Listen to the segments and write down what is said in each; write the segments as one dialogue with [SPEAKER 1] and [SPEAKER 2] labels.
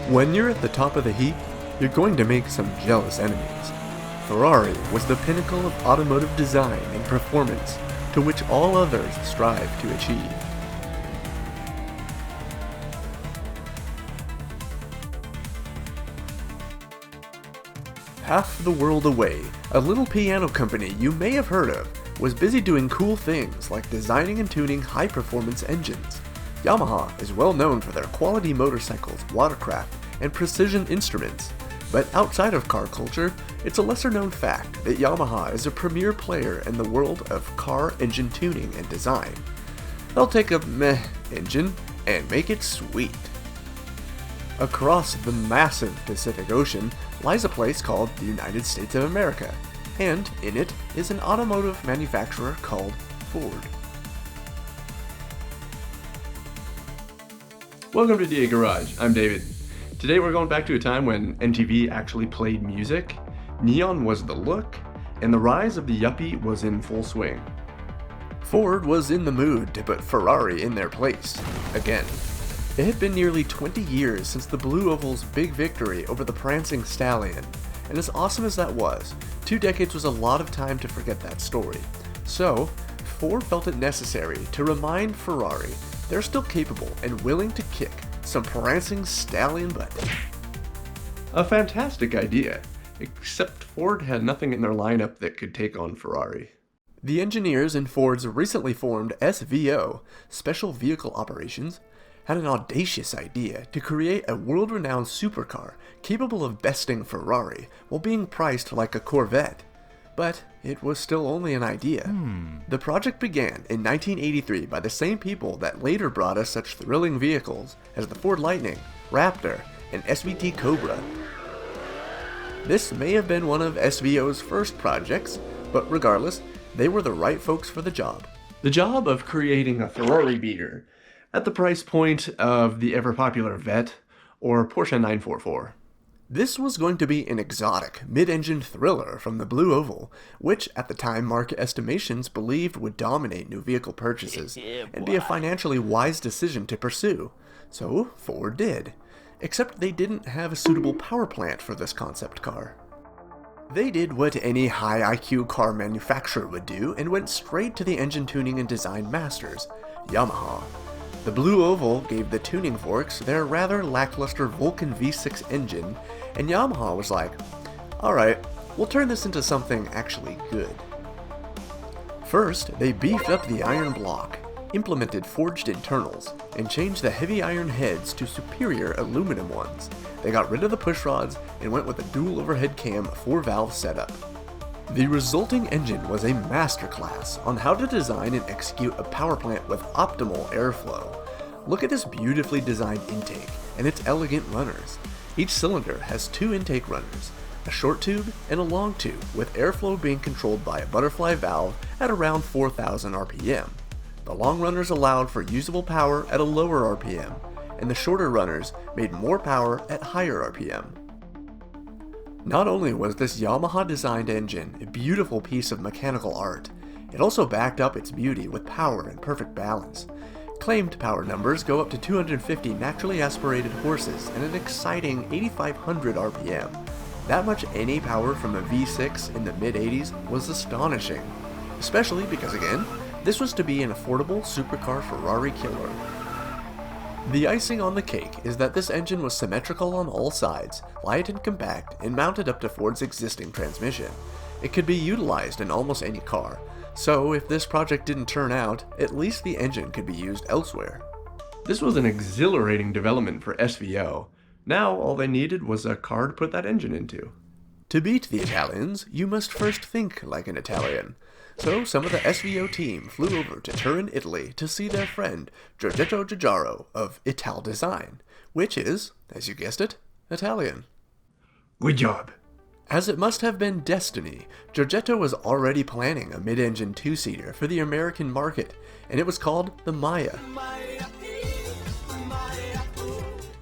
[SPEAKER 1] When you're at the top of the heap, you're going to make some jealous enemies. Ferrari was the pinnacle of automotive design and performance, to which all others strive to achieve. Half the world away, a little piano company you may have heard of was busy doing cool things like designing and tuning high-performance engines. Yamaha is well known for their quality motorcycles, watercraft, and precision instruments, but outside of car culture, it's a lesser-known fact that Yamaha is a premier player in the world of car engine tuning and design. They'll take a meh engine and make it sweet. Across the massive Pacific Ocean lies a place called the United States of America, and in it is an automotive manufacturer called Ford.
[SPEAKER 2] Welcome to DA Garage, I'm David. Today we're going back to a time when MTV actually played music, neon was the look, and the rise of the yuppie was in full swing.
[SPEAKER 1] Ford was in the mood to put Ferrari in their place, again. It had been nearly 20 years since the Blue Oval's big victory over the prancing stallion, and as awesome as that was, 2 decades was a lot of time to forget that story. So, Ford felt it necessary to remind Ferrari they're still capable and willing to kick some prancing stallion butt.
[SPEAKER 2] A fantastic idea, except Ford had nothing in their lineup that could take on Ferrari.
[SPEAKER 1] The engineers in Ford's recently formed SVO, Special Vehicle Operations, had an audacious idea to create a world-renowned supercar capable of besting Ferrari while being priced like a Corvette. But it was still only an idea. The project began in 1983 by the same people that later brought us such thrilling vehicles as the Ford Lightning, Raptor, and SVT Cobra. This may have been one of SVO's first projects, but regardless, they were the right folks for the job.
[SPEAKER 2] The job of creating a Ferrari beater at the price point of the ever-popular Vette or Porsche 944.
[SPEAKER 1] This was going to be an exotic, mid-engine thriller from the Blue Oval, which at the time market estimations believed would dominate new vehicle purchases and be a financially wise decision to pursue. So Ford did. Except they didn't have a suitable power plant for this concept car. They did what any high IQ car manufacturer would do and went straight to the engine tuning and design masters, Yamaha. The Blue Oval gave the tuning forks their rather lackluster Vulcan V6 engine, and Yamaha was like, alright, we'll turn this into something actually good. First, they beefed up the iron block, implemented forged internals, and changed the heavy iron heads to superior aluminum ones. They got rid of the push rods and went with a dual overhead cam 4-valve setup. The resulting engine was a masterclass on how to design and execute a power plant with optimal airflow. Look at this beautifully designed intake and its elegant runners. Each cylinder has 2 intake runners, a short tube and a long tube, with airflow being controlled by a butterfly valve at around 4,000 RPM. The long runners allowed for usable power at a lower RPM, and the shorter runners made more power at higher RPM. Not only was this Yamaha-designed engine a beautiful piece of mechanical art, it also backed up its beauty with power and perfect balance. Claimed power numbers go up to 250 naturally aspirated horses and an exciting 8,500 RPM. That much NA power from a V6 in the mid-80s was astonishing, especially because, again, this was to be an affordable supercar Ferrari killer. The icing on the cake is that this engine was symmetrical on all sides, light and compact, and mounted up to Ford's existing transmission. It could be utilized in almost any car, so if this project didn't turn out, at least the engine could be used elsewhere.
[SPEAKER 2] This was an exhilarating development for SVO. Now all they needed was a car to put that engine into.
[SPEAKER 1] To beat the Italians, you must first think like an Italian. So some of the SVO team flew over to Turin, Italy to see their friend Giorgetto Giugiaro of Ital Design, which is, as you guessed it, Italian.
[SPEAKER 2] Good job.
[SPEAKER 1] As it must have been destiny, Giorgetto was already planning a mid-engine 2-seater for the American market, and it was called the Maya.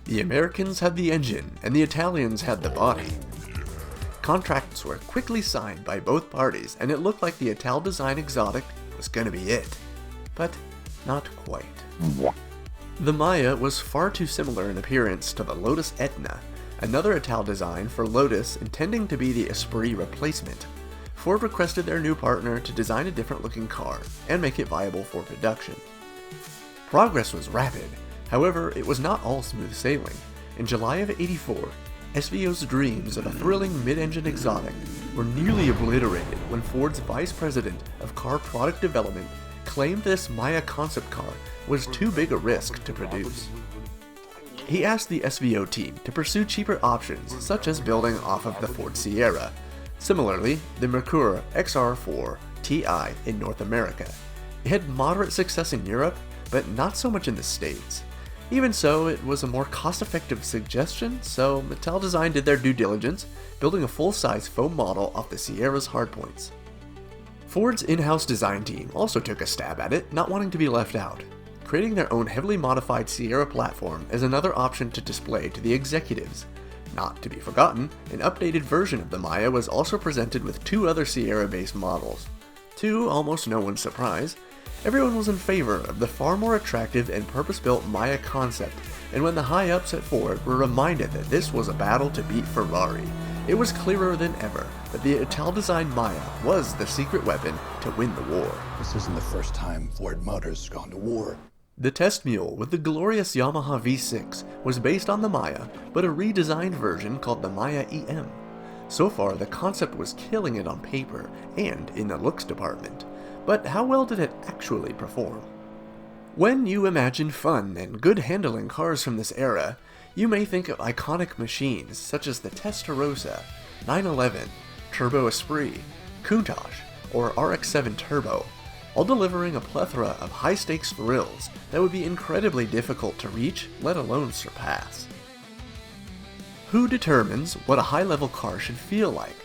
[SPEAKER 1] The Americans had the engine, and the Italians had the body. Contracts were quickly signed by both parties, and it looked like the Ital Design exotic was gonna be it. But not quite. The Maya was far too similar in appearance to the Lotus Etna, another Ital design for Lotus intending to be the Esprit replacement. Ford requested their new partner to design a different looking car and make it viable for production. Progress was rapid, however it was not all smooth sailing. In July of '84, SVO's dreams of a thrilling mid-engine exotic were nearly obliterated when Ford's vice president of car product development claimed this Maya concept car was too big a risk to produce. He asked the SVO team to pursue cheaper options such as building off of the Ford Sierra, similarly the Mercury XR4 Ti in North America. It had moderate success in Europe, but not so much in the States. Even so, it was a more cost-effective suggestion, so Ital Design did their due diligence, building a full-size foam model off the Sierra's hardpoints. Ford's in-house design team also took a stab at it, not wanting to be left out. Creating their own heavily modified Sierra platform is another option to display to the executives. Not to be forgotten, an updated version of the Maya was also presented with two other Sierra-based models. To almost no one's surprise, everyone was in favor of the far more attractive and purpose-built Maya concept, and when the high-ups at Ford were reminded that this was a battle to beat Ferrari, it was clearer than ever that the Ital-designed Maya was the secret weapon to win the war.
[SPEAKER 3] This isn't the first time Ford Motors has gone to war.
[SPEAKER 1] The test mule with the glorious Yamaha V6 was based on the Maya, but a redesigned version called the Maya EM. So far, the concept was killing it on paper and in the looks department. But how well did it actually perform? When you imagine fun and good handling cars from this era, you may think of iconic machines such as the Testarossa, 911, Turbo Esprit, Countach, or RX-7 Turbo, all delivering a plethora of high-stakes thrills that would be incredibly difficult to reach, let alone surpass. Who determines what a high-level car should feel like?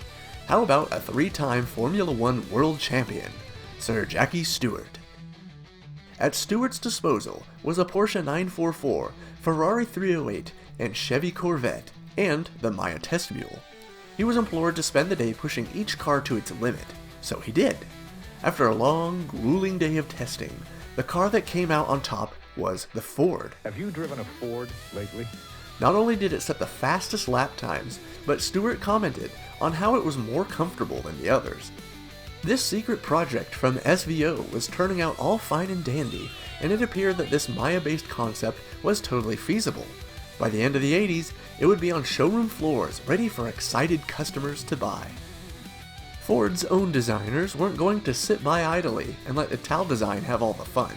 [SPEAKER 1] How about a three-time Formula One world champion, Sir Jackie Stewart? At Stewart's disposal was a Porsche 944, Ferrari 308, and Chevy Corvette, and the Maya test mule. He was implored to spend the day pushing each car to its limit, so he did. After a long, grueling day of testing, the car that came out on top was the Ford.
[SPEAKER 4] Have you driven a Ford lately?
[SPEAKER 1] Not only did it set the fastest lap times, but Stewart commented on how it was more comfortable than the others. This secret project from SVO was turning out all fine and dandy, and it appeared that this Maya-based concept was totally feasible. By the end of the 80s, it would be on showroom floors, ready for excited customers to buy. Ford's own designers weren't going to sit by idly and let Ital Design have all the fun,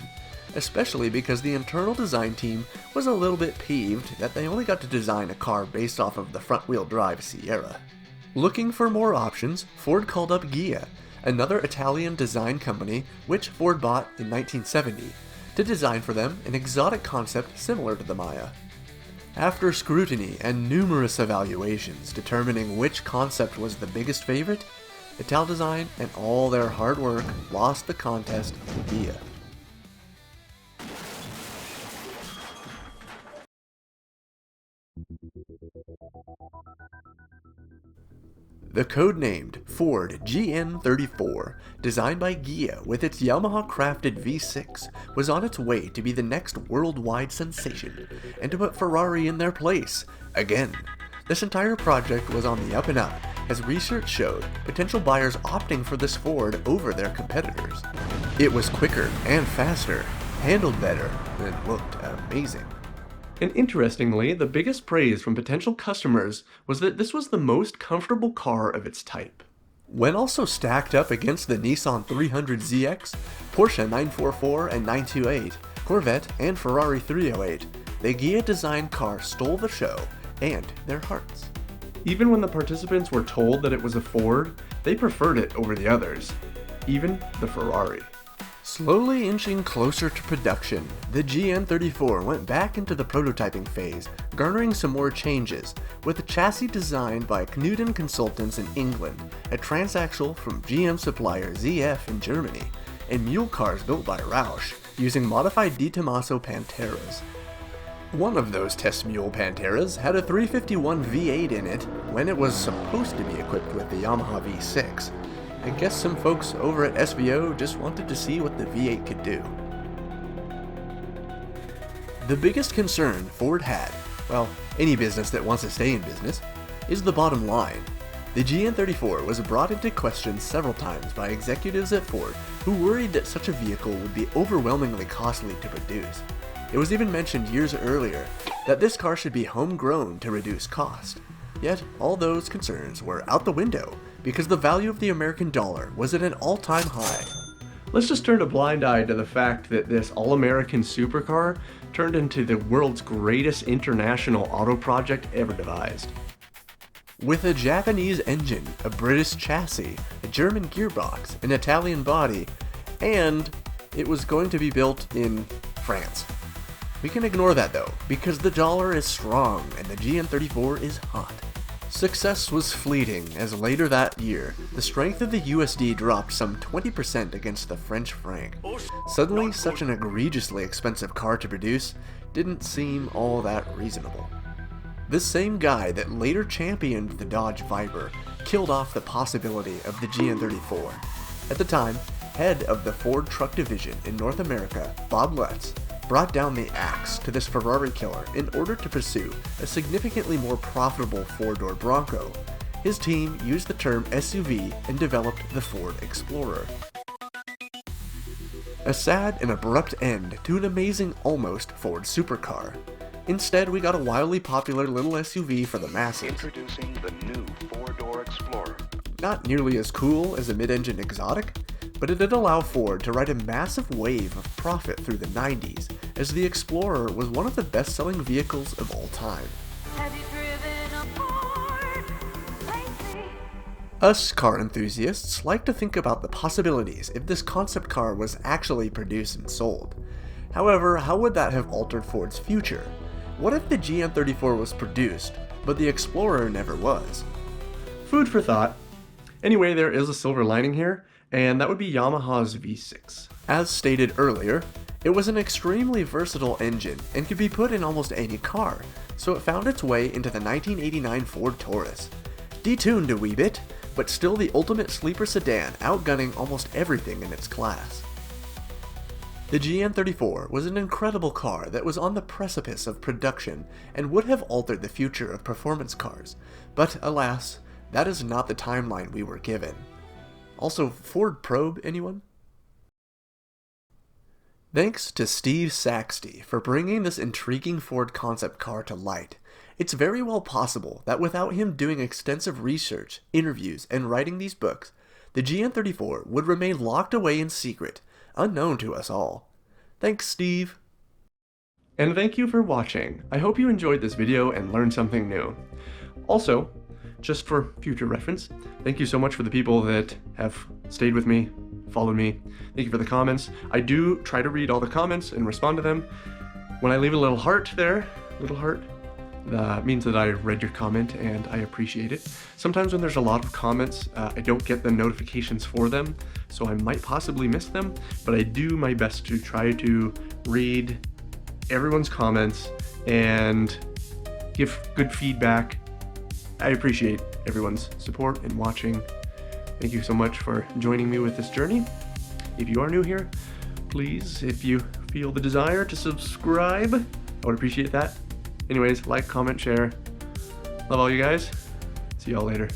[SPEAKER 1] especially because the internal design team was a little bit peeved that they only got to design a car based off of the front-wheel drive Sierra. Looking for more options, Ford called up Ghia, another Italian design company which Ford bought in 1970, to design for them an exotic concept similar to the Maya. After scrutiny and numerous evaluations determining which concept was the biggest favorite, Ital Design and all their hard work lost the contest to Ghia. The codenamed Ford GN34, designed by Ghia with its Yamaha-crafted V6, was on its way to be the next worldwide sensation, and to put Ferrari in their place, again. This entire project was on the up and up, as research showed potential buyers opting for this Ford over their competitors. It was quicker and faster, handled better, and looked amazing.
[SPEAKER 2] And interestingly, the biggest praise from potential customers was that this was the most comfortable car of its type.
[SPEAKER 1] When also stacked up against the Nissan 300ZX, Porsche 944 and 928, Corvette, and Ferrari 308, the Ghia-designed car stole the show and their hearts.
[SPEAKER 2] Even when the participants were told that it was a Ford, they preferred it over the others, even the Ferrari.
[SPEAKER 1] Slowly inching closer to production, the GN34 went back into the prototyping phase, garnering some more changes, with a chassis designed by Knudden Consultants in England, a transaxle from GM supplier ZF in Germany, and mule cars built by Roush, using modified Di Tommaso Panteras. One of those test mule Panteras had a 351 V8 in it when it was supposed to be equipped with the Yamaha V6. I guess some folks over at SVO just wanted to see what the V8 could do. The biggest concern Ford had, well, any business that wants to stay in business, is the bottom line. The GN34 was brought into question several times by executives at Ford who worried that such a vehicle would be overwhelmingly costly to produce. It was even mentioned years earlier that this car should be homegrown to reduce cost. Yet, all those concerns were out the window because the value of the American dollar was at an all-time high.
[SPEAKER 2] Let's just turn a blind eye to the fact that this all-American supercar turned into the world's greatest international auto project ever devised.
[SPEAKER 1] With a Japanese engine, a British chassis, a German gearbox, an Italian body, and it was going to be built in France. We can ignore that though, because the dollar is strong and the GN34 is hot. Success was fleeting as later that year, the strength of the USD dropped some 20% against the French franc. Suddenly, such an egregiously expensive car to produce didn't seem all that reasonable. This same guy that later championed the Dodge Viper killed off the possibility of the GN34. At the time, head of the Ford truck division in North America, Bob Lutz, brought down the axe to this Ferrari killer in order to pursue a significantly more profitable four-door Bronco. His team used the term SUV and developed the Ford Explorer. A sad and abrupt end to an amazing almost Ford supercar. Instead, we got a wildly popular little SUV for the masses.
[SPEAKER 5] Introducing the new four-door Explorer.
[SPEAKER 1] Not nearly as cool as a mid-engine exotic, but it did allow Ford to ride a massive wave of profit through the 90s, as the Explorer was one of the best-selling vehicles of all time.
[SPEAKER 6] Have you driven a Ford lately?
[SPEAKER 1] Us car enthusiasts like to think about the possibilities if this concept car was actually produced and sold. However, how would that have altered Ford's future? What if the GN34 was produced, but the Explorer never was?
[SPEAKER 2] Food for thought. Anyway, there is a silver lining here, and that would be Yamaha's V6.
[SPEAKER 1] As stated earlier, it was an extremely versatile engine and could be put in almost any car, so it found its way into the 1989 Ford Taurus. Detuned a wee bit, but still the ultimate sleeper sedan, outgunning almost everything in its class. The GN34 was an incredible car that was on the precipice of production and would have altered the future of performance cars, but alas, that is not the timeline we were given. Also, Ford Probe, anyone? Thanks to Steve Saxty for bringing this intriguing Ford concept car to light. It's very well possible that without him doing extensive research, interviews, and writing these books, the GN34 would remain locked away in secret, unknown to us all. Thanks, Steve.
[SPEAKER 2] And thank you for watching. I hope you enjoyed this video and learned something new. Also, just for future reference, thank you so much for the people that have stayed with me, followed me. Thank you for the comments. I do try to read all the comments and respond to them. When I leave a little heart there, that means that I read your comment and I appreciate it. Sometimes when there's a lot of comments, I don't get the notifications for them, so I might possibly miss them, but I do my best to try to read everyone's comments and give good feedback. I appreciate everyone's support and watching. Thank you so much for joining me with this journey. If you are new here, please, if you feel the desire to subscribe, I would appreciate that. Anyways, like, comment, share. Love all you guys. See y'all later.